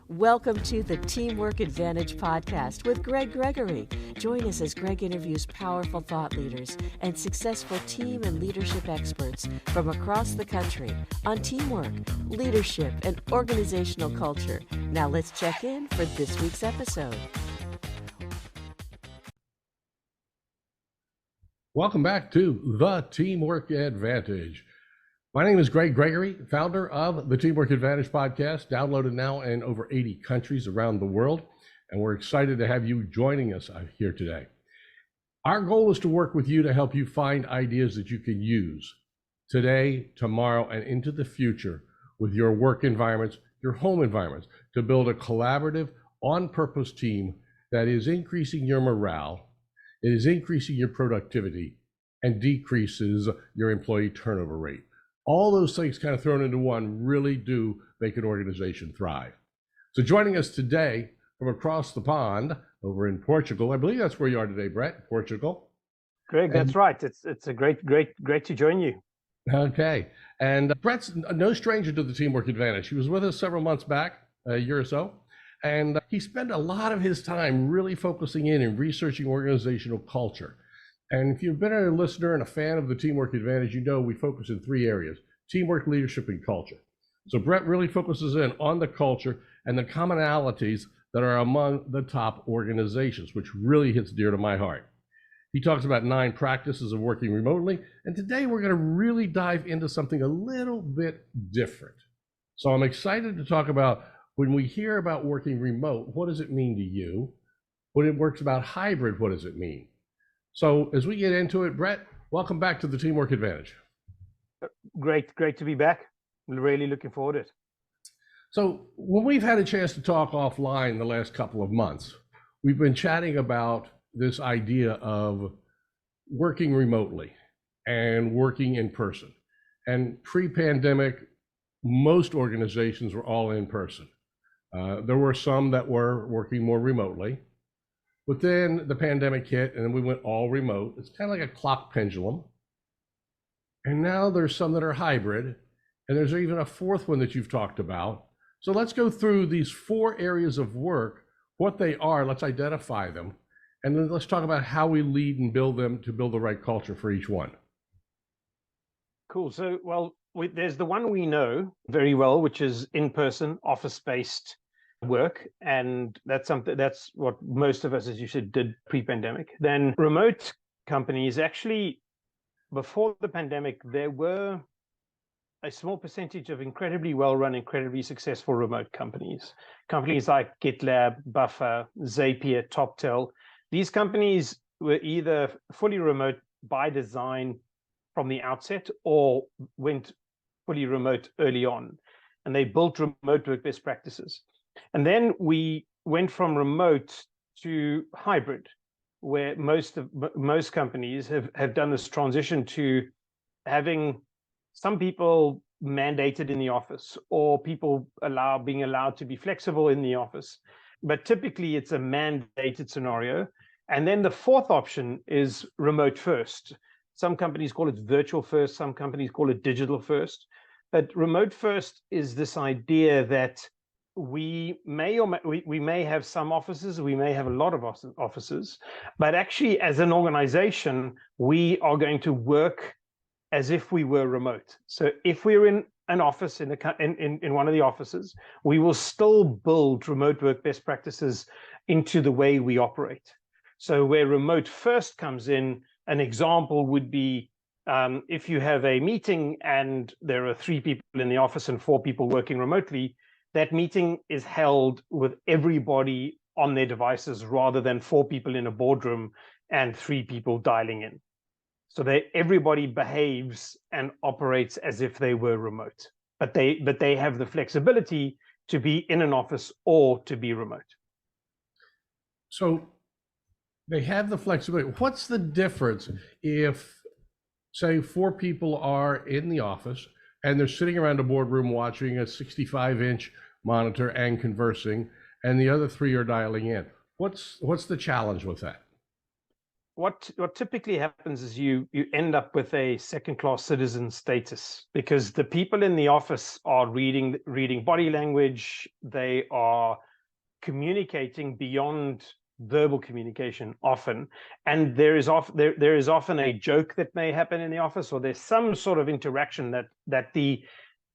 Welcome to the Teamwork Advantage podcast with Greg Gregory. Join us as Greg interviews powerful thought leaders and successful team and leadership experts from across the country on teamwork, leadership, and organizational culture. Now let's check in for this week's episode. Welcome back to the Teamwork Advantage. My name is Greg Gregory, founder of the Teamwork Advantage podcast, downloaded now in over 80 countries around the world, and we're excited to have you joining us here today. Our goal is to work with you to help you find ideas that you can use today, tomorrow, and into the future with your work environments, your home environments, to build a collaborative, on-purpose team that is increasing your morale, it is increasing your productivity, and decreases your employee turnover rate. All those things kind of thrown into one really do make an organization thrive. So joining us today from across the pond over in Portugal, I believe that's where you are today, Brett, Portugal. Greg, that's right. It's a great to join you. Okay. And Brett's no stranger to the Teamwork Advantage. He was with us several months back, a year or so, and he spent a lot of his time really focusing in and researching organizational culture. And if you've been a listener and a fan of the Teamwork Advantage, you know we focus in three areas: teamwork, leadership, and culture. So Brett really focuses in on the culture and the commonalities that are among the top organizations, which really hits dear to my heart. He talks about 9 practices of working remotely, and today we're going to really dive into something a little bit different. So I'm excited to talk about, when we hear about working remote, what does it mean to you? When it works about hybrid, what does it mean? So as we get into it, Brett, welcome back to the Teamwork Advantage. Great to be back. Really looking forward to it. So when we've had a chance to talk offline the last couple of months, we've been chatting about this idea of working remotely and working in person. And pre-pandemic, most organizations were all in person. There were some that were working more remotely. But then the pandemic hit and then we went all remote. It's kind of like a clock pendulum. And now there's some that are hybrid, and there's even a fourth one that you've talked about. So let's go through these 4 areas of work, what they are, let's identify them, and then let's talk about how we lead and build them to build the right culture for each one. Cool. So, there's the one we know very well, which is in-person, office-based work, and that's what most of us, as you said, did pre-pandemic. Then remote companies, actually before the pandemic, there were a small percentage of incredibly well-run, incredibly successful remote companies like GitLab, Buffer, Zapier, TopTel. These companies were either fully remote by design from the outset or went fully remote early on, and they built remote work best practices. And then we went from remote to hybrid, where most companies have done this transition to having some people mandated in the office, or people being allowed to be flexible in the office. But typically it's a mandated scenario. And then the fourth option is remote first. Some companies call it virtual first, some companies call it digital first. But remote first is this idea that we may have some offices, we may have a lot of offices, but actually as an organization, we are going to work as if we were remote. So if we're in an office, in one of the offices, we will still build remote work best practices into the way we operate. So where remote first comes in, an example would be if you have a meeting and there are 3 people in the office and 4 people working remotely, that meeting is held with everybody on their devices rather than 4 people in a boardroom and 3 people dialing in. So everybody behaves and operates as if they were remote, but they have the flexibility to be in an office or to be remote. So they have the flexibility. What's the difference if, say, 4 people are in the office and they're sitting around a boardroom watching a 65-inch monitor and conversing, and the other 3 are dialing in? What's the challenge with that? what typically happens is you end up with a second-class citizen status, because the people in the office are reading body language. They are communicating beyond verbal communication often, and there is often a joke that may happen in the office, or there's some sort of interaction that the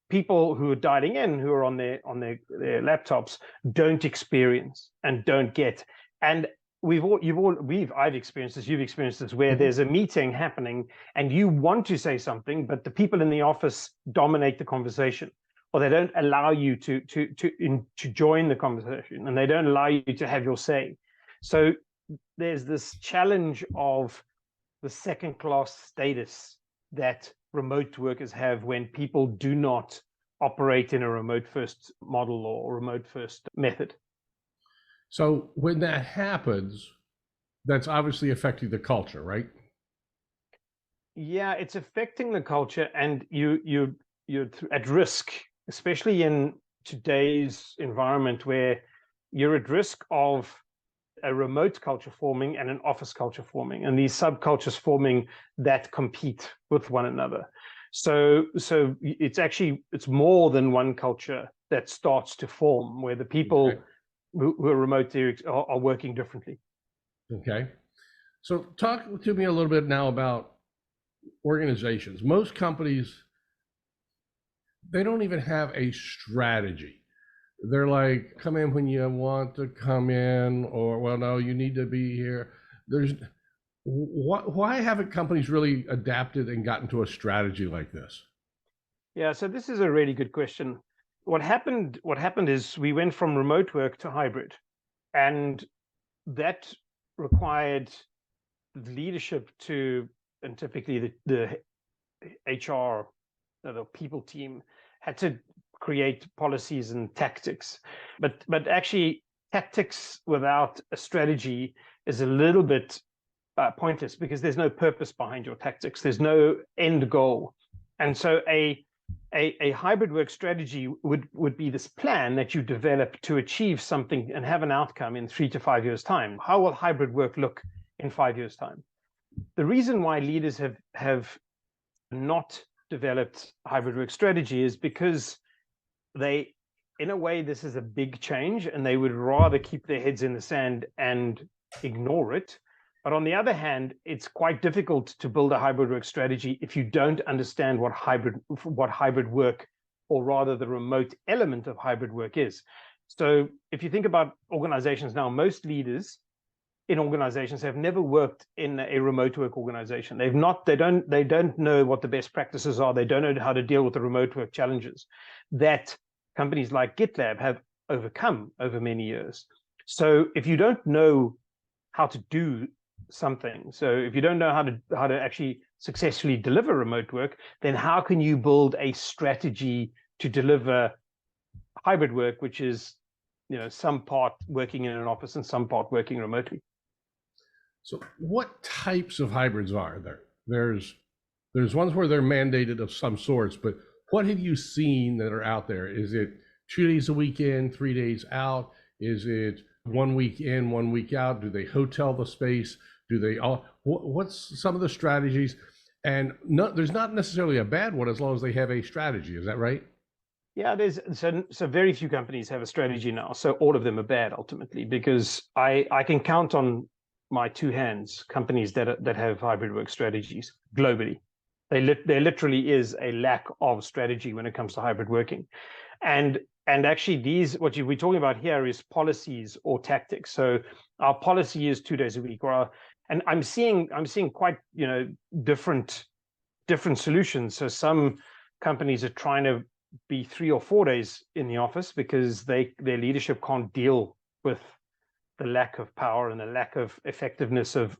people who are dialing in, who are on their laptops, don't experience and don't get. And I've experienced this, you've experienced this, where there's a meeting happening and you want to say something, but the people in the office dominate the conversation, or they don't allow you to join the conversation, and they don't allow you to have your say. So there's this challenge of the second class status that remote workers have when people do not operate in a remote first model or remote first method. So when that happens, that's obviously affecting the culture, right? Yeah, it's affecting the culture, and you're at risk, especially in today's environment, where you're at risk of a remote culture forming and an office culture forming, and these subcultures forming that compete with one another. So it's more than one culture that starts to form, where the people Okay. who are remote are working differently. Okay. So talk to me a little bit now about organizations. Most companies, they don't even have a strategy. They're like, come in when you want to come in, or, well, no, you need to be here. Why haven't companies really adapted and gotten to a strategy like this? Yeah, so this is a really good question. What happened is we went from remote work to hybrid, and that required leadership and typically the HR, the people team, had to create policies and tactics. But actually, tactics without a strategy is a little bit pointless, because there's no purpose behind your tactics. There's no end goal. And so a hybrid work strategy would be this plan that you develop to achieve something and have an outcome in 3 to 5 years' time. How will hybrid work look in 5 years' time? The reason why leaders have not developed hybrid work strategy is because they, in a way, this is a big change, and they would rather keep their heads in the sand and ignore it. But on the other hand, it's quite difficult to build a hybrid work strategy if you don't understand what hybrid work, or rather the remote element of hybrid work, is. So if you think about organizations now, most leaders in organizations have never worked in a remote work organization. They don't know what the best practices are. They don't know how to deal with the remote work challenges that companies like GitLab have overcome over many years. So if you don't know how to do something, so if you don't know how to actually successfully deliver remote work, then how can you build a strategy to deliver hybrid work, which is, some part working in an office and some part working remotely? So what types of hybrids are there? There's ones where they're mandated of some sorts, but what have you seen that are out there? Is it 2 days a week in, 3 days out? Is it 1 week in, 1 week out? Do they hotel the space? Do they all? What's some of the strategies? And there's not necessarily a bad one as long as they have a strategy. Is that right? Yeah, there's so very few companies have a strategy now. So all of them are bad ultimately, because I can count on my two hands companies that have hybrid work strategies globally. There literally is a lack of strategy when it comes to hybrid working, and actually what we're talking about here is policies or tactics. So our policy is 2 days a week, and I'm seeing quite different solutions. So some companies are trying to be 3 or 4 days in the office because their leadership can't deal with the lack of power and the lack of effectiveness of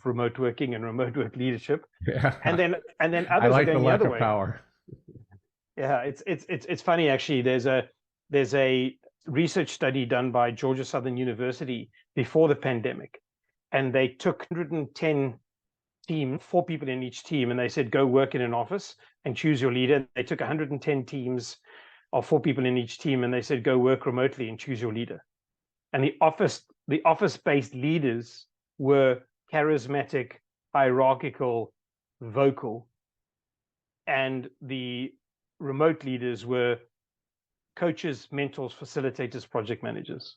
remote working and remote work leadership. Yeah. And then others I like are going the lack other of way. power. Yeah, it's funny actually. There's a research study done by Georgia Southern University before the pandemic, and they took 110 teams, 4 people in each team, and they said, go work in an office and choose your leader. They took 110 teams of 4 people in each team, and they said, go work remotely and choose your leader. And the office-based leaders were charismatic, hierarchical, vocal, and the remote leaders were coaches, mentors, facilitators, project managers.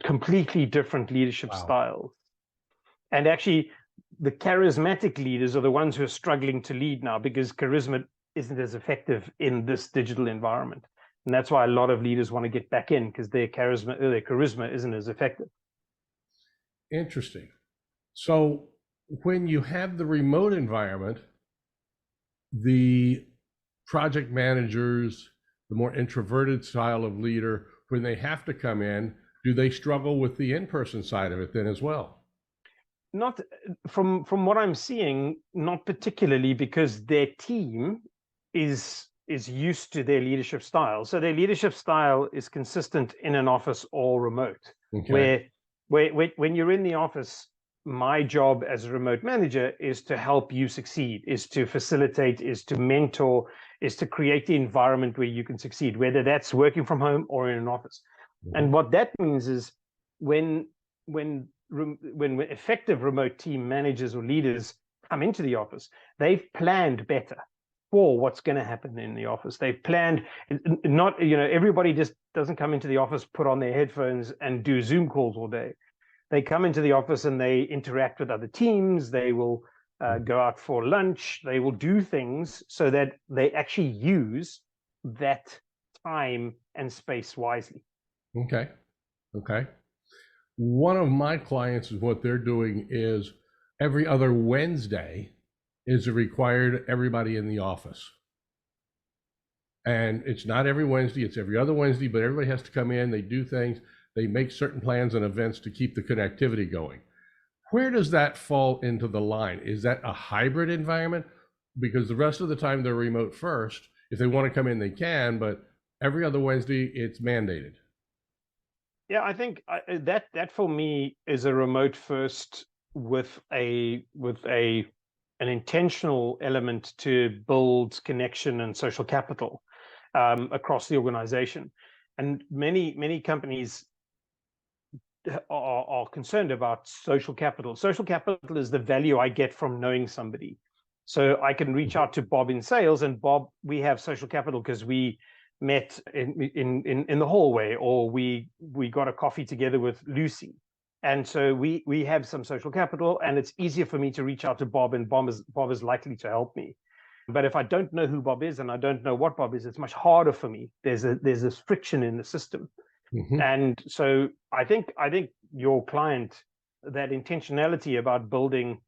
Completely different leadership styles. And actually, the charismatic leaders are the ones who are struggling to lead now because charisma isn't as effective in this digital environment. And that's why a lot of leaders want to get back in, because their charisma isn't as effective. Interesting. So when you have the remote environment, the project managers, the more introverted style of leader, when they have to come in, do they struggle with the in-person side of it then as well? Not from what I'm seeing, not particularly, because their team is used to their leadership style. So their leadership style is consistent in an office or remote. Okay. Where when you're in the office, my job as a remote manager is to help you succeed, is to facilitate, is to mentor, is to create the environment where you can succeed, whether that's working from home or in an office. And what that means is when effective remote team managers or leaders come into the office, they've planned better for what's going to happen in the office. They've planned, not, everybody just doesn't come into the office, put on their headphones and do Zoom calls all day. They come into the office and they interact with other teams. They will go out for lunch. They will do things so that they actually use that time and space wisely. Okay. One of my clients, is what they're doing is every other Wednesday is required everybody in the office. And it's not every Wednesday, it's every other Wednesday, but everybody has to come in, they do things, they make certain plans and events to keep the connectivity going. Where does that fall into the line? Is that a hybrid environment? Because the rest of the time they're remote first. If they want to come in, they can, but every other Wednesday it's mandated. Yeah, I think that for me is a remote first with an intentional element to build connection and social capital across the organization. And many companies are concerned about social capital. Social capital is the value I get from knowing somebody. So I can reach out to Bob in sales, and Bob, we have social capital because we met in the hallway, or we got a coffee together with Lucy, and so we have some social capital, and it's easier for me to reach out to Bob, and Bob is likely to help me. But if I don't know who Bob is and I don't know what Bob is, it's much harder for me. There's this friction in the system. And so I think your client, that intentionality about building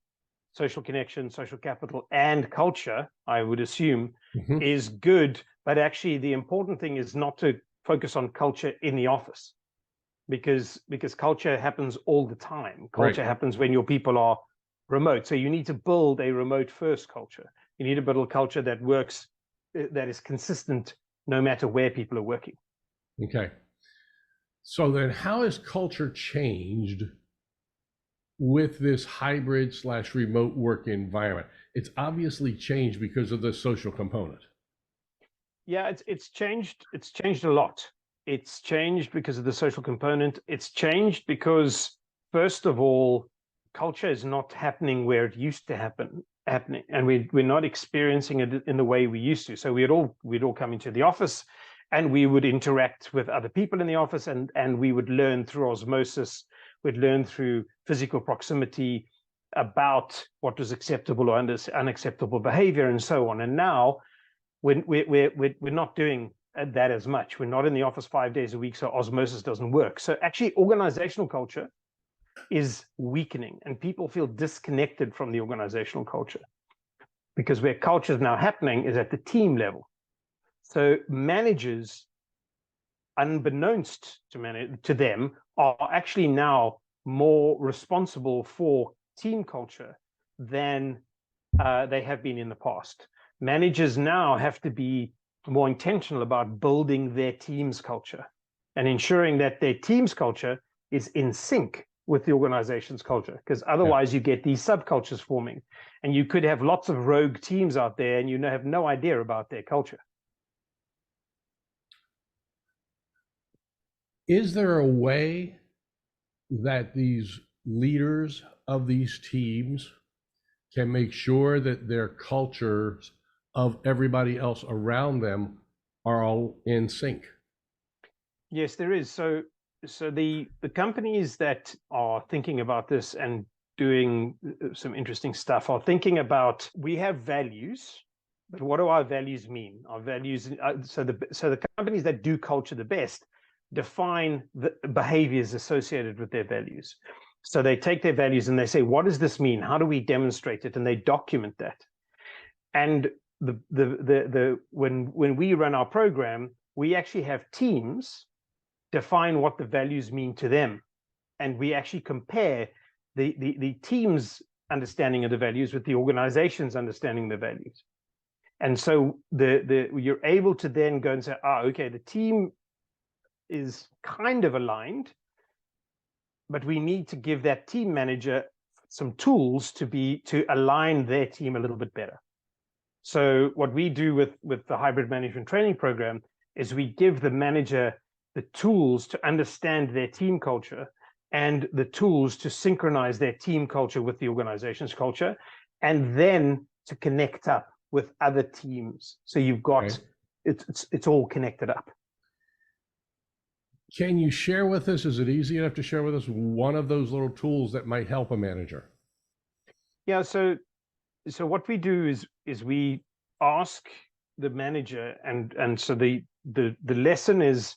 social connection, social capital, and culture, I would assume, is good. But actually, the important thing is not to focus on culture in the office, because culture happens all the time. Culture happens when your people are remote. So you need to build a remote first culture. You need to build a culture that works, that is consistent, no matter where people are working. Okay. So then how has culture changed with this hybrid / remote work environment? It's obviously changed because of the social component. Yeah, it's changed. It's changed a lot. It's changed because of the social component. It's changed because, first of all, culture is not happening where it used to happening, and we're not experiencing it in the way we used to. So we'd all come into the office, and we would interact with other people in the office, and we would learn through osmosis. We'd learn through physical proximity about what was acceptable or unacceptable behavior, and so on. And now we're not doing that as much. We're not in the office 5 days a week, so osmosis doesn't work. So actually, organizational culture is weakening, and people feel disconnected from the organizational culture, because where culture is now happening is at the team level. So managers, unbeknownst to them, are actually now more responsible for team culture than they have been in the past. Managers now have to be more intentional about building their team's culture and ensuring that their team's culture is in sync with the organization's culture, because otherwise you get these subcultures forming, and you could have lots of rogue teams out there and you have no idea about their culture. Is there a way that these leaders of these teams can make sure that their cultures of everybody else around them are all in sync? Yes, there is. So the companies that are thinking about this and doing some interesting stuff are thinking about, we have values, but what do our values mean? Our values, so the companies that do culture the best define the behaviors associated with their values. So they take their values and they say, what does this mean? How do we demonstrate it? And they document that. And when we run our program, we actually have teams define what the values mean to them, and we actually compare the team's understanding of the values with the organization's understanding of the values. And so you're able to then go and say, okay, the team is kind of aligned, but we need to give that team manager some tools to align their team a little bit better. So what we do with the hybrid management training program is we give the manager the tools to understand their team culture and the tools to synchronize their team culture with the organization's culture, and then to connect up with other teams. So you've got, okay, it's all connected up. Can you share with us, is it easy enough to share with us one of those little tools that might help a manager? Yeah, so what we do is we ask the manager, and so the lesson is,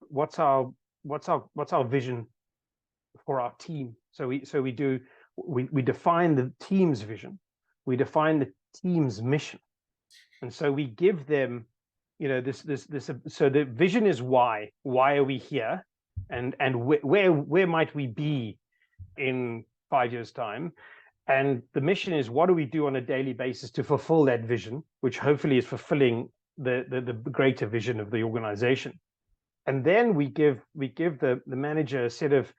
what's our vision for our team? So we define the team's vision, we define the team's mission, and so we give them, this. So the vision is why are we here, and where might we be in 5 years' time, and the mission is, what do we do on a daily basis to fulfill that vision, which hopefully is fulfilling the greater vision of the organization. And then we give the manager a set of,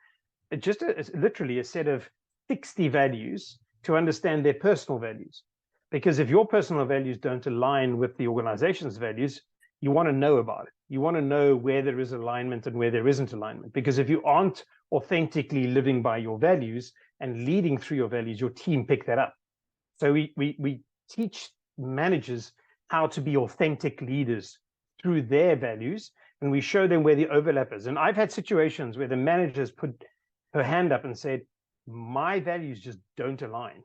literally a set of 60 values to understand their personal values. Because if your personal values don't align with the organization's values, you want to know about it. You want to know where there is alignment and where there isn't alignment. Because if you aren't authentically living by your values and leading through your values, your team pick that up. So we teach managers how to be authentic leaders through their values, and we show them where the overlap is. And I've had situations where the managers put her hand up and said, my values just don't align.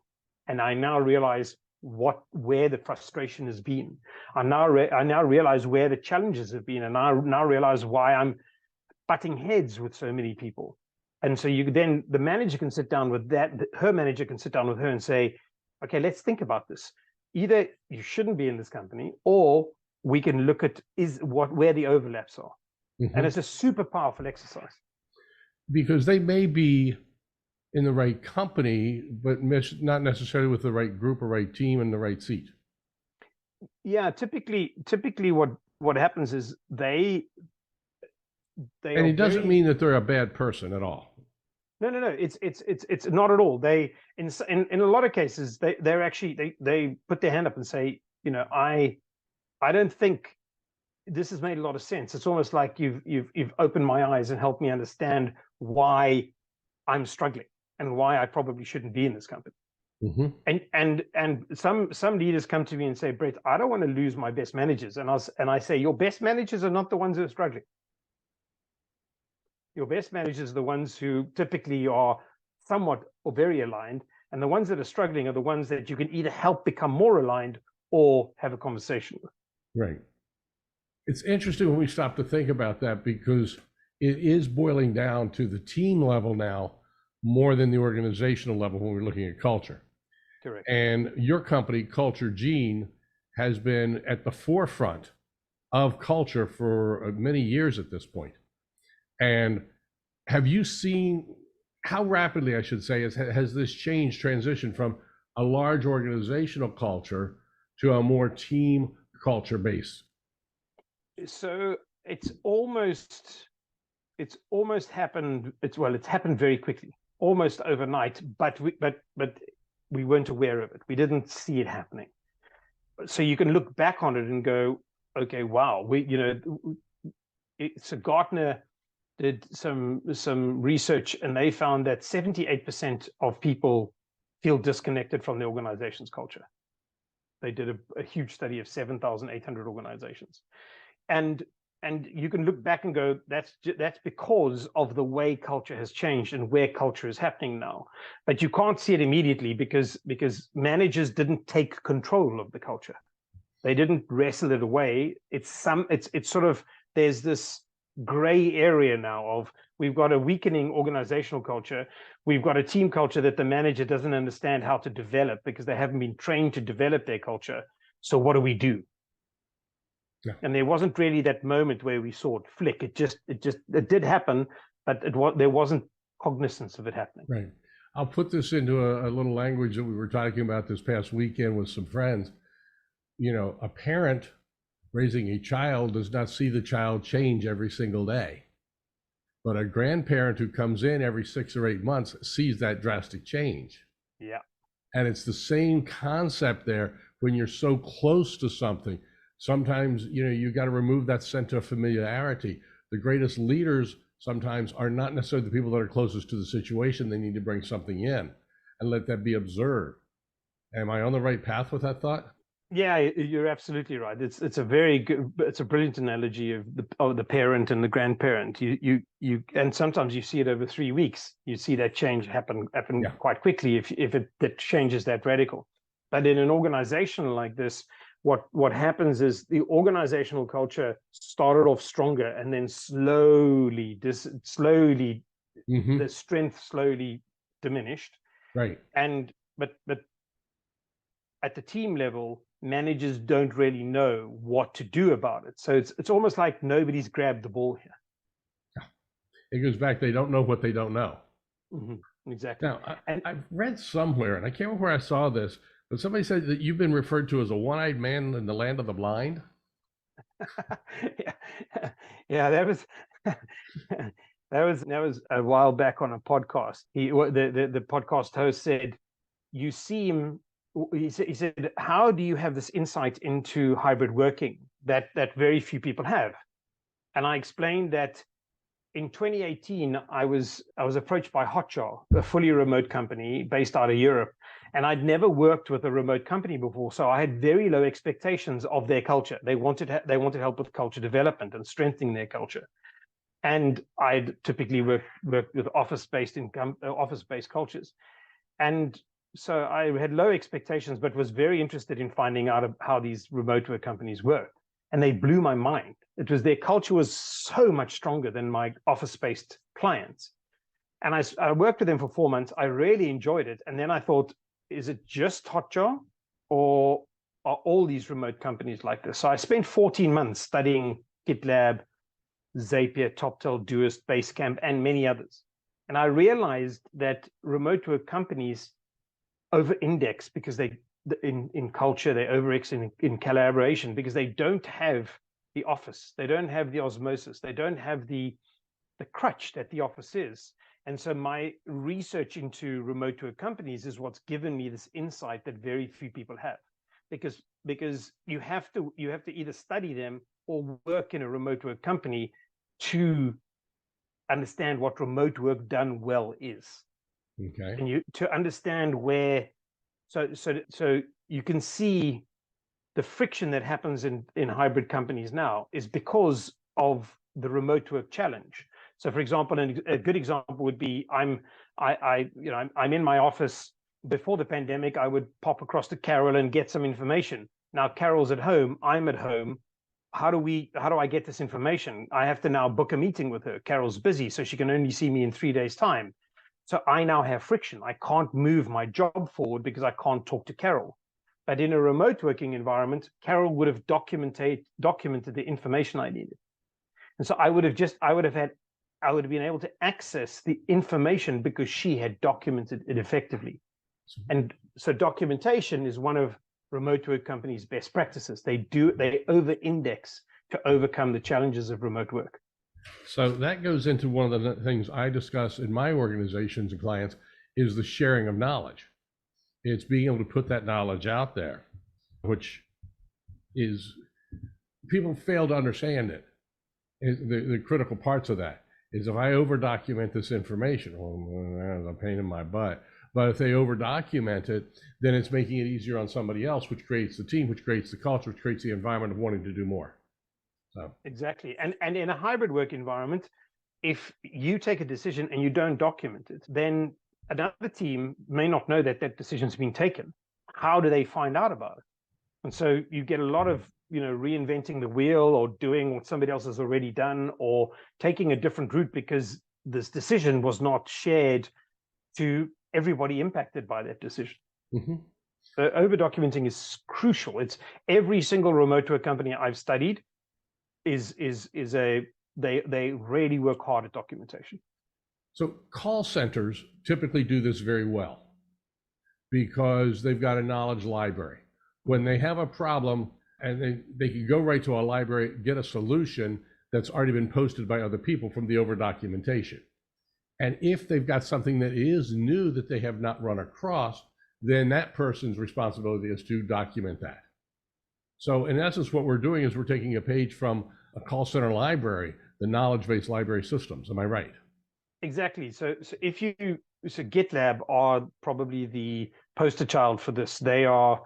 And I now realize where the frustration has been. I now realize where the challenges have been, and I now realize why I'm butting heads with so many people. And so the manager can sit down with her manager can sit down with her and say, okay, let's think about this. Either you shouldn't be in this company, or we can look at where the overlaps are. Mm-hmm. And it's a super powerful exercise. Because they may be in the right company, but not necessarily with the right group or right team and the right seat. Yeah, typically what happens is they and it doesn't mean that they're a bad person at all. No. It's not at all. They in a lot of cases they're actually they put their hand up and say, I don't think this has made a lot of sense. It's almost like you've opened my eyes and helped me understand why I'm struggling and why I probably shouldn't be in this company. Mm-hmm. And some leaders come to me and say, Brett, I don't want to lose my best managers. And I say, your best managers are not the ones who are struggling. Your best managers are the ones who typically are somewhat or very aligned, and the ones that are struggling are the ones that you can either help become more aligned or have a conversation with. Right. It's interesting when we stop to think about that, because it is boiling down to the team level now more than the organizational level when we're looking at culture. Correct. And your company, Culture Gene, has been at the forefront of culture for many years at this point. And have you seen how rapidly, I should say, has this transitioned from a large organizational culture to a more team culture base? So it's almost happened. It's happened very quickly, almost overnight. But we weren't aware of it. We didn't see it happening. So you can look back on it and go, okay, wow. So Gartner did some research, and they found that 78% of people feel disconnected from the organization's culture. They did a huge study of 7,800 organizations, and you can look back and go, that's because of the way culture has changed and where culture is happening now. But you can't see it immediately because managers didn't take control of the culture. They didn't wrestle it away. It's sort of, there's this gray area now of, we've got a weakening organizational culture. We've got a team culture that the manager doesn't understand how to develop because they haven't been trained to develop their culture. So what do we do? Yeah. And there wasn't really that moment where we saw it flick. It did happen, but there wasn't cognizance of it happening. Right. I'll put this into a little language that we were talking about this past weekend with some friends. You know, a parent raising a child does not see the child change every single day. But a grandparent who comes in every 6 or 8 months sees that drastic change. Yeah. And it's the same concept there when you're so close to something. Sometimes, you know, you got to remove that sense of familiarity. The greatest leaders sometimes are not necessarily the people that are closest to the situation. They need to bring something in and let that be observed. Am I on the right path with that thought? Yeah, you're absolutely right. It's a very good, it's a brilliant analogy of the parent and the grandparent. You and sometimes you see it over 3 weeks. You see that change happen yeah. quite quickly if that change is that radical. But in an organization like this, what happens is the organizational culture started off stronger, and then slowly mm-hmm. the strength slowly diminished. Right. But at the team level, managers don't really know what to do about it. So it's almost like nobody's grabbed the ball here. Yeah. It goes back, they don't know what they don't know. Mm-hmm. Exactly. Now, I've read somewhere, and I can't remember where I saw this, but somebody said that you've been referred to as a one-eyed man in the land of the blind. Yeah, that was a while back on a podcast. The podcast host said, "You seem." He said, "How do you have this insight into hybrid working that very few people have?" And I explained that in 2018, I was approached by Hotjar, a fully remote company based out of Europe, and I'd never worked with a remote company before, so I had very low expectations of their culture. They wanted help with culture development and strengthening their culture, and I'd typically worked with office-based cultures, and so I had low expectations, but was very interested in finding out how these remote work companies work. And they blew my mind. Their culture was so much stronger than my office-based clients. And I worked with them for 4 months. I really enjoyed it. And then I thought, is it just Hotjar, or are all these remote companies like this? So I spent 14 months studying GitLab, Zapier, TopTel, Doist, Basecamp, and many others. And I realized that remote work companies over-index because in culture, they over-index in collaboration because they don't have the office, they don't have the osmosis, they don't have the crutch that the office is. And so my research into remote work companies is what's given me this insight that very few people have, because you have to either study them or work in a remote work company to understand what remote work done well is. Okay. And to understand where, so you can see the friction that happens in hybrid companies now is because of the remote work challenge. So, for example, a good example would be I'm in my office. Before the pandemic, I would pop across to Carol and get some information. Now Carol's at home, I'm at home. How do I get this information? I have to now book a meeting with her. Carol's busy, so she can only see me in 3 days' time. So I now have friction. I can't move my job forward because I can't talk to Carol. But in a remote working environment, Carol would have documented the information I needed. And so I would have been able to access the information because she had documented it effectively. And so documentation is one of remote work companies' best practices. They over-index to overcome the challenges of remote work. So that goes into one of the things I discuss in my organizations and clients is the sharing of knowledge. It's being able to put that knowledge out there, which is, people fail to understand it, the critical parts of that. is if I over document this information, well, that's a pain in my butt. But if they over document it, then it's making it easier on somebody else, which creates the team, which creates the culture, which creates the environment of wanting to do more. So Exactly. And in a hybrid work environment, if you take a decision and you don't document it, then another team may not know that that decision's been taken. How do they find out about it? And so you get a lot of, reinventing the wheel or doing what somebody else has already done or taking a different route because this decision was not shared to everybody impacted by that decision. mm-hmm. So over documenting is crucial. It's every single remote work company I've studied they really work hard at documentation. So call centers typically do this very well because they've got a knowledge library. When they have a problem and they can go right to a library, get a solution that's already been posted by other people from the over documentation. And if they've got something that is new that they have not run across, then that person's responsibility is to document that. So in essence, what we're doing is we're taking a page from a call center library, the knowledge-based library systems. Am I right? Exactly. So GitLab are probably the poster child for this. They are,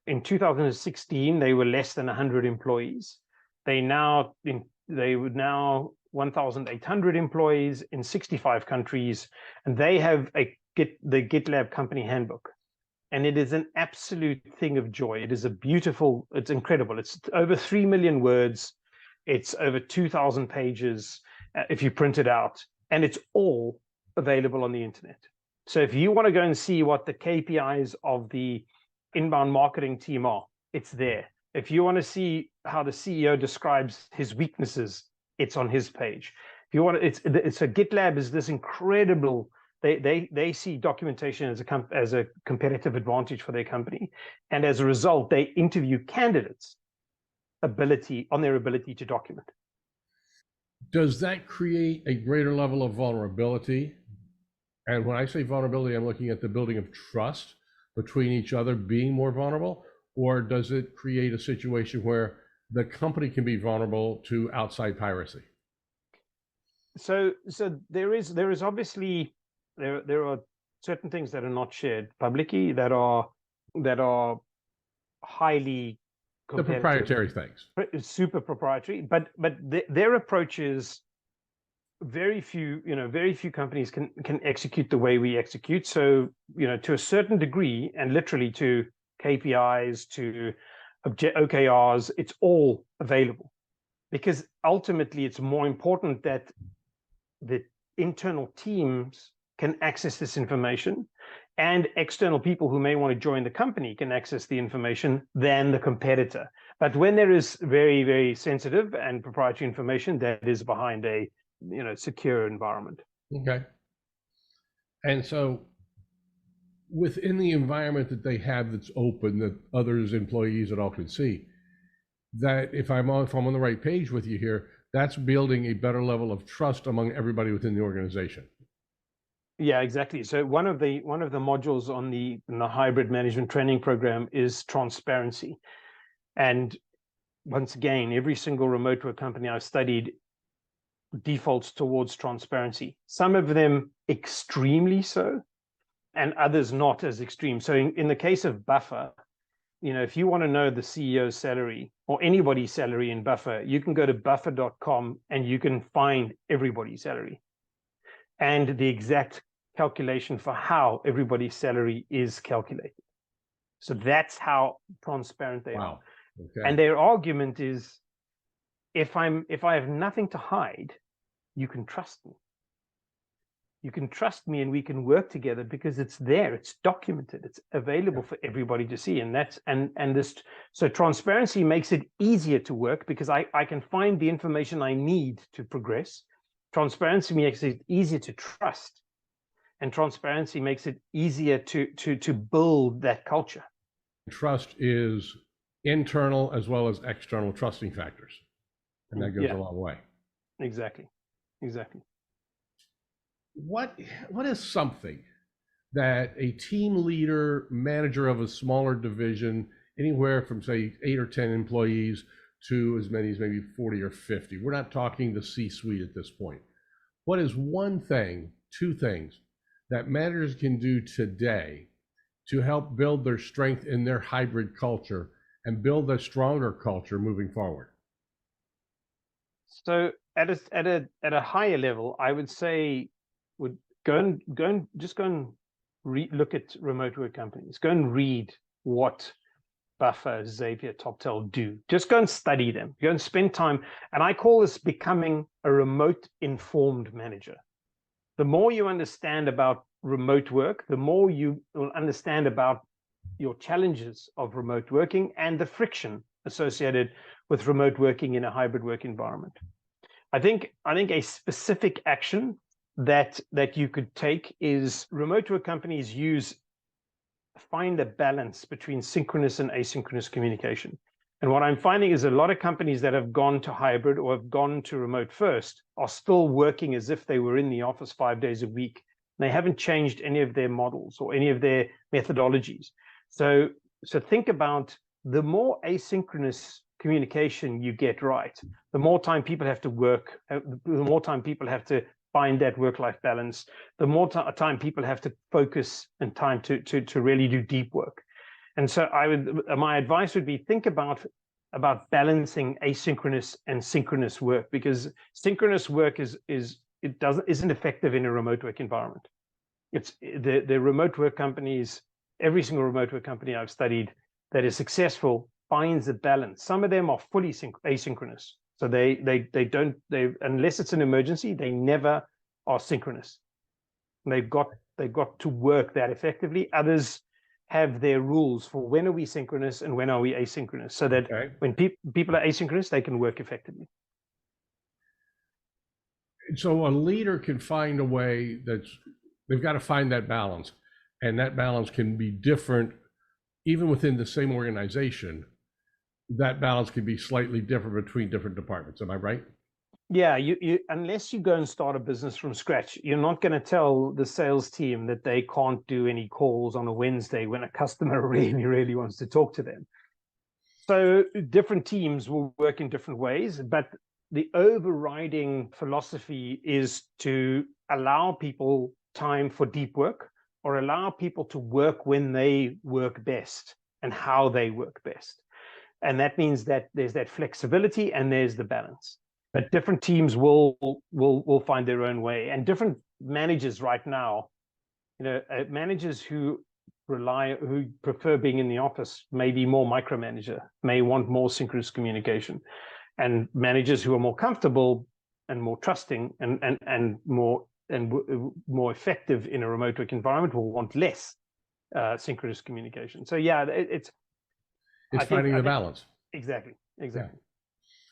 in 2016, they were less than 100 employees. They were now 1,800 employees in 65 countries, and they have the GitLab company handbook. And it is an absolute thing of joy. It is it's incredible. It's over 3 million words. It's over 2,000 pages if you print it out, and it's all available on the internet. So if you want to go and see what the KPIs of the inbound marketing team are, it's there. If you want to see how the CEO describes his weaknesses, it's on his page. If you want, so GitLab is this incredible. They see documentation as a competitive advantage for their company, and as a result, they interview candidates on their ability to document. Does that create a greater level of vulnerability? And when I say vulnerability, I'm looking at the building of trust between each other being more vulnerable, or does it create a situation where the company can be vulnerable to outside piracy? So there is obviously there are certain things that are not shared publicly that are highly the proprietary things, super proprietary. But their approach is very few companies can execute the way we execute. So to a certain degree, and literally to KPIs, to OKRs, it's all available, because ultimately it's more important that the internal teams can access this information, and external people who may want to join the company can access the information than the competitor. But when there is very, very sensitive and proprietary information, that is behind a secure environment. Okay. And so within the environment that they have that's open, that others, employees at all can see, that if I'm on the right page with you here, that's building a better level of trust among everybody within the organization. Yeah, exactly. So one of the modules in the hybrid management training program is transparency. And once again, every single remote work company I've studied defaults towards transparency. Some of them extremely so, and others not as extreme. So in the case of Buffer, if you want to know the CEO's salary or anybody's salary in Buffer, you can go to buffer.com and you can find everybody's salary and the exact calculation for how everybody's salary is calculated. So that's how transparent they are. Okay. And their argument is, if I have nothing to hide, you can trust me. You can trust me, and we can work together because it's there, it's documented, it's available for everybody to see. So transparency makes it easier to work because I can find the information I need to progress. Transparency makes it easier to trust, and transparency makes it easier to build that culture. Trust is internal as well as external trusting factors, and that goes a long way. Exactly. What is something that a team leader, manager of a smaller division, anywhere from say 8 or 10 employees to as many as maybe 40 or 50, we're not talking the C-suite at this point, What is one thing, two things that managers can do today to help build their strength in their hybrid culture and build a stronger culture moving forward? So at a higher level, I would say would go and just go and look at remote work companies. Go and read what Buffer, Xavier, TopTel do. Just go and study them. Go and spend time. And I call this becoming a remote informed manager. The more you understand about remote work, the more you will understand about your challenges of remote working and the friction associated with remote working in a hybrid work environment. I think a specific action that you could take is remote work companies find a balance between synchronous and asynchronous communication. And what I'm finding is a lot of companies that have gone to hybrid or have gone to remote first are still working as if they were in the office 5 days a week. They haven't changed any of their models or any of their methodologies. So think about the more asynchronous communication you get right, the more time people have to work, the more time people have to find that work-life balance, the more time people have to focus and time to really do deep work. And so my advice would be think about balancing asynchronous and synchronous work, because synchronous work isn't effective in a remote work environment. It's the remote work companies, every single remote work company I've studied that is successful finds a balance. Some of them are fully asynchronous. So they don't unless it's an emergency, they never are synchronous. And they've got to work that effectively. Others have their rules for when are we synchronous and when are we asynchronous, so that when people are asynchronous, they can work effectively. So a leader can find a way they've got to find that balance, and that balance can be different even within the same organization. That balance can be slightly different between different departments. Am I right? Yeah, you unless you go and start a business from scratch, you're not going to tell the sales team that they can't do any calls on a Wednesday when a customer really, really wants to talk to them. So different teams will work in different ways, but the overriding philosophy is to allow people time for deep work, or allow people to work when they work best and how they work best. And that means that there's that flexibility and there's the balance. But different teams will find their own way, and different managers right now, managers who prefer being in the office may be more micromanager, may want more synchronous communication, and managers who are more comfortable and more trusting and more effective in a remote work environment will want less synchronous communication. So yeah, it's finding the balance. Exactly. Yeah.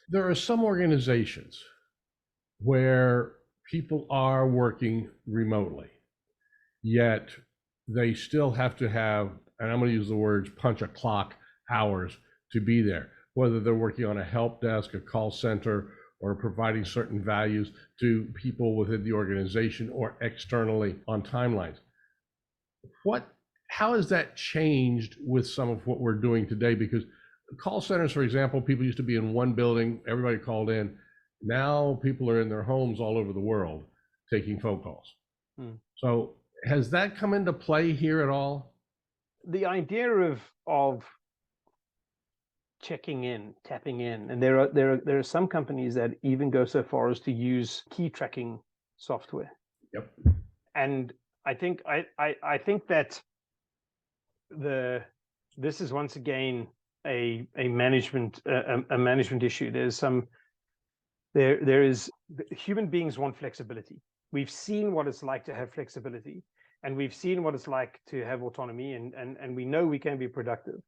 There are some organizations where people are working remotely, yet they still have to have, and I'm going to use the words punch a clock hours to be there, whether they're working on a help desk, a call center, or providing certain values to people within the organization or externally on timelines. How has that changed with some of what we're doing today? Because call centers, for example, people used to be in one building, everybody called in. Now people are in their homes all over the world taking phone calls. So has that come into play here at all? The idea of checking in, tapping in, and there are some companies that even go so far as to use key tracking software. Yep. And I think that this is once again a management issue. Human beings want flexibility. We've seen what it's like to have flexibility, and we've seen what it's like to have autonomy, and we know we can be productive.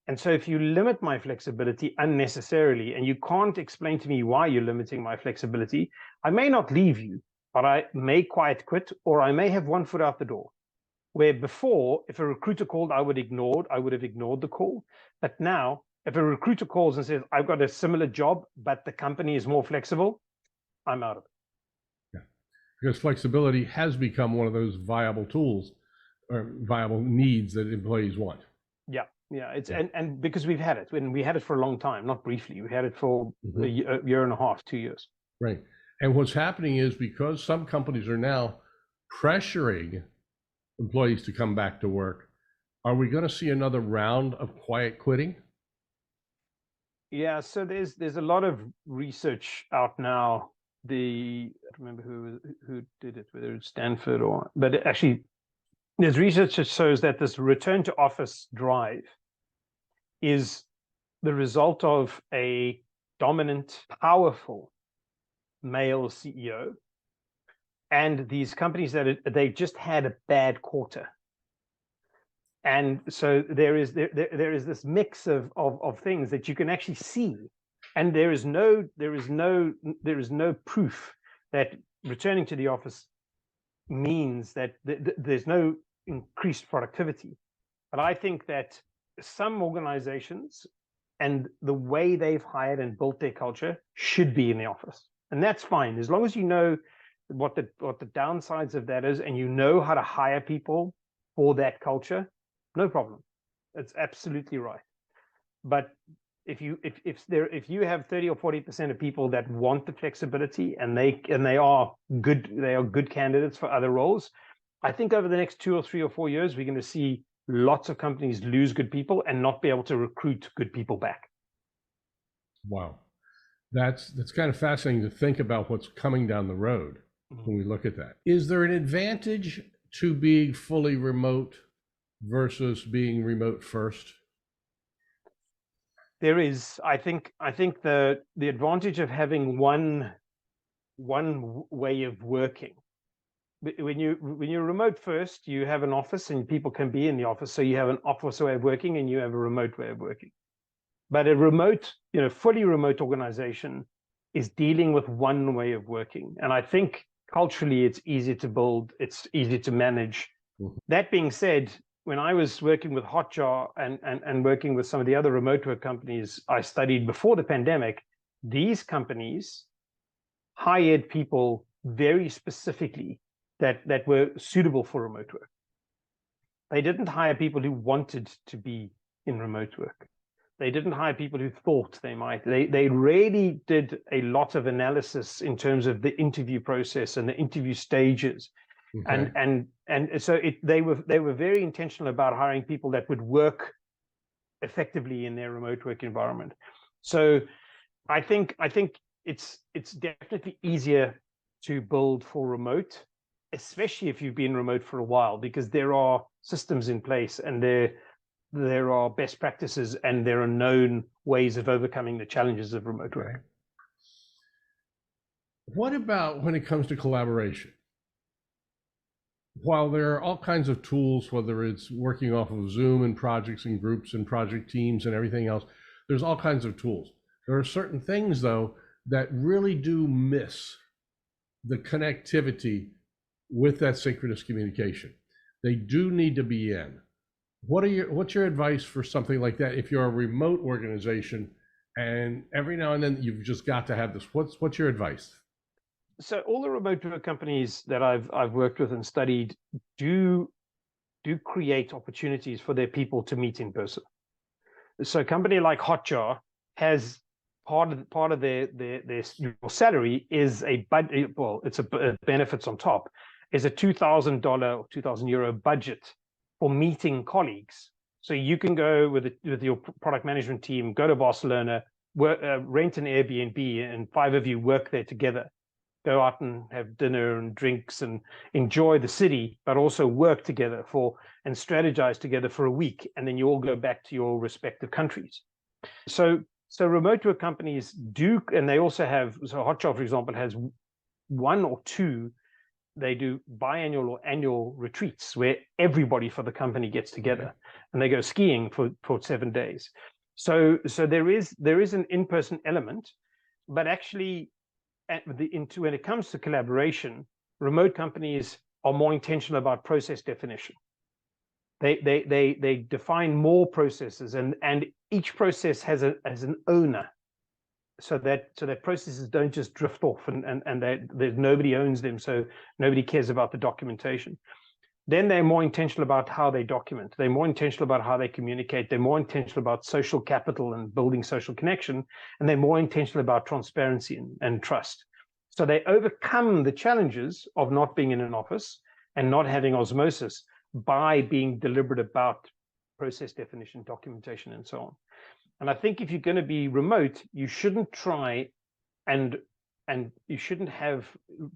And so if you limit my flexibility unnecessarily, and you can't explain to me why you're limiting my flexibility, I may not leave you, but I may quiet quit, or I may have one foot out the door. Where before, if a recruiter called, I would have ignored the call. But now, if a recruiter calls and says, I've got a similar job, but the company is more flexible, I'm out of it. Yeah. Because flexibility has become one of those viable tools or viable needs that employees want. Yeah. And because we've had it, and we had it for a long time, not briefly. We had it for a year and a half, 2 years. Right. And what's happening is because some companies are now pressuring employees to come back to work, are we going to see another round of quiet quitting? Yeah, so there's a lot of research out now. I don't remember who did it, whether it's Stanford or, but actually there's research that shows that this return to office drive is the result of a dominant, powerful male CEO and these companies that they just had a bad quarter. And so there is this mix of things that you can actually see, and there is no proof that returning to the office means that there's no increased productivity. But I think that some organizations and the way they've hired and built their culture should be in the office, and that's fine as long as you know what the downsides of that is, and you know how to hire people for that culture. No problem. It's absolutely right. But if you have 30 or 40% of people that want the flexibility and they are good candidates for other roles, I think over the next 2 or 3 or 4 years we're going to see lots of companies lose good people and not be able to recruit good people back. Wow. That's kind of fascinating to think about what's coming down the road when we look at that. Is there an advantage to being fully remote versus being remote first? There is. I think the advantage of having one way of working. When you're remote first, you have an office and people can be in the office, so you have an office way of working and you have a remote way of working. But a remote, fully remote organization is dealing with one way of working, and I think culturally it's easy to build, it's easy to manage. Mm-hmm. That being said, when I was working with Hotjar and working with some of the other remote work companies I studied before the pandemic, these companies hired people very specifically that were suitable for remote work. They didn't hire people who wanted to be in remote work. They didn't hire people who thought they might. They really did a lot of analysis in terms of the interview process and the interview stages. Okay. And so they were very intentional about hiring people that would work effectively in their remote work environment. So I think it's definitely easier to build for remote, especially if you've been remote for a while, because there are systems in place and there are best practices and there are known ways of overcoming the challenges of remote work. What about when it comes to collaboration? While there are all kinds of tools, whether it's working off of Zoom and projects and groups and project teams and everything else, there's all kinds of tools. There are certain things, though, that really do miss the connectivity with that synchronous communication. They do need to be in. What's your advice for something like that if you're a remote organization and every now and then you've just got to have this? What's your advice? So all the remote work companies that I've worked with and studied do create opportunities for their people to meet in person. So a company like Hotjar has part of their salary is a budget. Well, it's a benefits on top is a $2,000 or €2,000 budget for meeting colleagues. So you can go with your product management team, go to Barcelona, rent an Airbnb, and 5 of you work there together. Go out and have dinner and drinks and enjoy the city, but also work together and strategize together for a week, and then you all go back to your respective countries. So remote work companies do, and they also have. So Hotjar, for example, has 1 or 2. They do biannual or annual retreats where everybody for the company gets together, and they go skiing for 7 days. So there is an in-person element, but actually, when it comes to collaboration, remote companies are more intentional about process definition. They define more processes, and each process has an owner, so that processes don't just drift off and there's nobody owns them, so nobody cares about the documentation. Then they're more intentional about how they document. They're more intentional about how they communicate. They're more intentional about social capital and building social connection. And they're more intentional about transparency and trust. So they overcome the challenges of not being in an office and not having osmosis by being deliberate about process definition, documentation, and so on. And I think if you're going to be remote, you shouldn't try and you shouldn't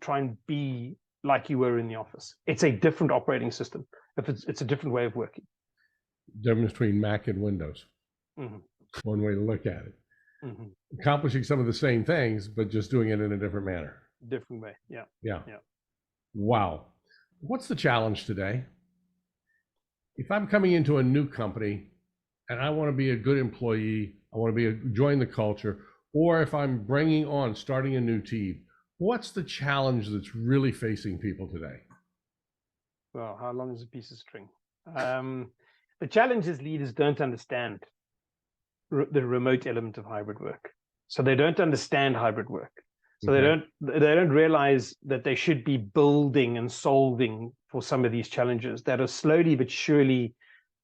try and be like you were in the office. It's a different operating system. It's a different way of working. Difference between Mac and Windows. Mm-hmm. One way to look at it. Mm-hmm. Accomplishing some of the same things, but just doing it in a different manner. Different way. Yeah. Yeah. Wow. What's the challenge today? If I'm coming into a new company and I want to be a good employee, I want to join the culture, or if I'm starting a new team, what's the challenge that's really facing people today? Well, how long is a piece of string? The challenge is leaders don't understand the remote element of hybrid work. So they don't understand hybrid work. So okay. they don't realize that they should be building and solving for some of these challenges that are slowly but surely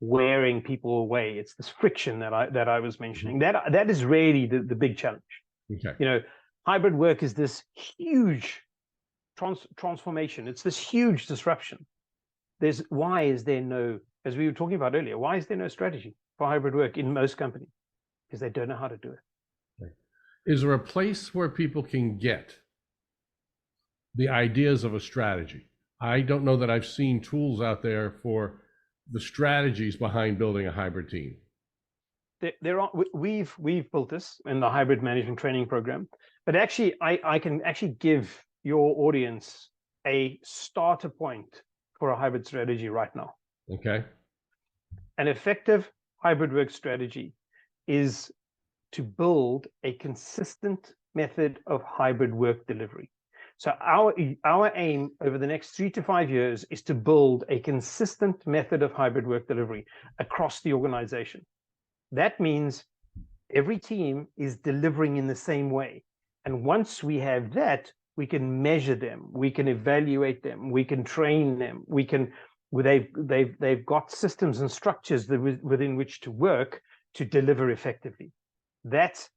wearing people away. It's this friction that I was mentioning. Mm-hmm. That is really the big challenge. Okay. Hybrid work is this huge transformation. It's this huge disruption. Why is there no, as we were talking about earlier, why is there no strategy for hybrid work in most companies? Because they don't know how to do it. Okay. Is there a place where people can get the ideas of a strategy? I don't know that I've seen tools out there for the strategies behind building a hybrid team. We've built this in the hybrid management training program, but actually I can actually give your audience a starter point for a hybrid strategy right now. Okay. An effective hybrid work strategy is to build a consistent method of hybrid work delivery. So our aim over the next 3 to 5 years is to build a consistent method of hybrid work delivery across the organization. That means every team is delivering in the same way. And once we have that, we can measure them, we can evaluate them, we can train them, they've got systems and structures within which to work to deliver effectively. That's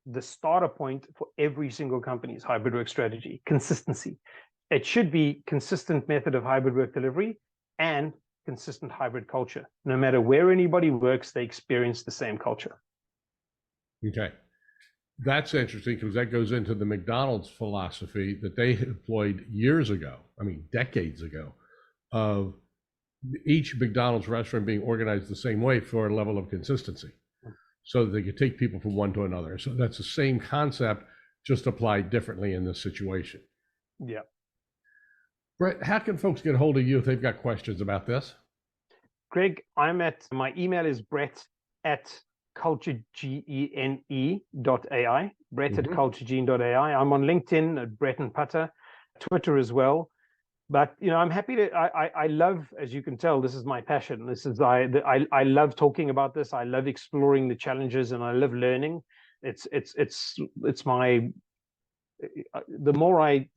the starter point for every single company's hybrid work strategy: consistency. It should be consistent method of hybrid work delivery and consistent hybrid culture. No matter where anybody works, they experience the same culture. Okay. That's interesting because that goes into the McDonald's philosophy that they employed years ago, decades ago, of each McDonald's restaurant being organized the same way for a level of consistency so that they could take people from one to another. So that's the same concept, just applied differently in this situation. Yeah. Brett, how can folks get a hold of you if they've got questions about this? Greg, my email is brett@culturegene.ai, brett@culturegene.ai. I'm on LinkedIn at Brett and Putter, Twitter as well. But I'm happy to. I love, as you can tell, this is my passion. This is I love talking about this. I love exploring the challenges, and I love learning. It's my. The more I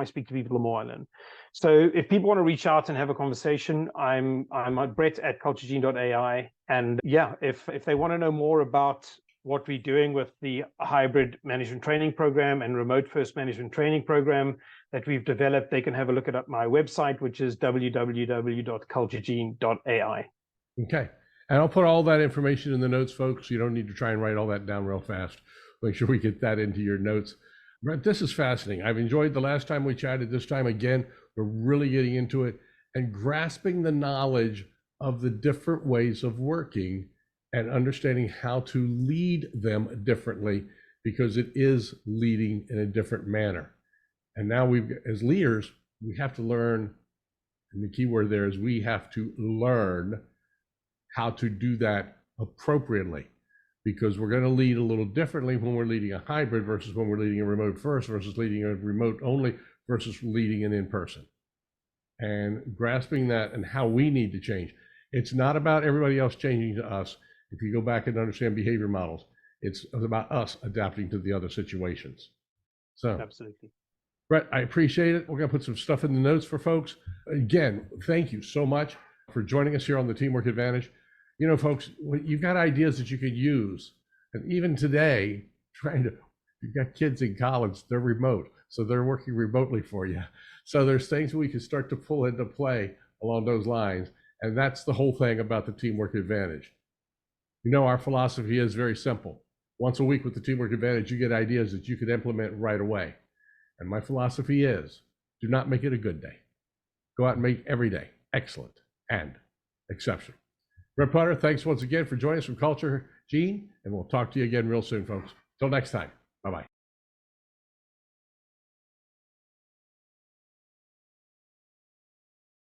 speak to people, the more I learn. So if people want to reach out and have a conversation, I'm at brett@culturegene.ai. And yeah, if they want to know more about what we're doing with the hybrid management training program and remote first management training program that we've developed, they can have a look at my website, which is www.culturegene.ai. Okay. And I'll put all that information in the notes, folks. You don't need to try and write all that down real fast. Make sure we get that into your notes. Brett, this is fascinating. I've enjoyed the last time we chatted. This time again, we're really getting into it and grasping the knowledge of the different ways of working and understanding how to lead them differently, because it is leading in a different manner. And now as leaders, we have to learn, and the key word there is we have to learn how to do that appropriately, because we're going to lead a little differently when we're leading a hybrid versus when we're leading a remote first versus leading a remote only versus leading an in-person. And grasping that and how we need to change. It's not about everybody else changing to us. If you go back and understand behavior models, it's about us adapting to the other situations. So absolutely. Brett, I appreciate it. We're going to put some stuff in the notes for folks. Again, thank you so much for joining us here on the Teamwork Advantage. Folks, you've got ideas that you could use. And even today, You've got kids in college, they're remote, so they're working remotely for you. So there's things we can start to pull into play along those lines. And that's the whole thing about the teamwork advantage. Our philosophy is very simple. Once a week with the teamwork advantage, you get ideas that you can implement right away. And my philosophy is, do not make it a good day. Go out and make every day excellent and exceptional. Brett Potter, thanks once again for joining us from Culture Gene, and we'll talk to you again real soon, folks. Till next time.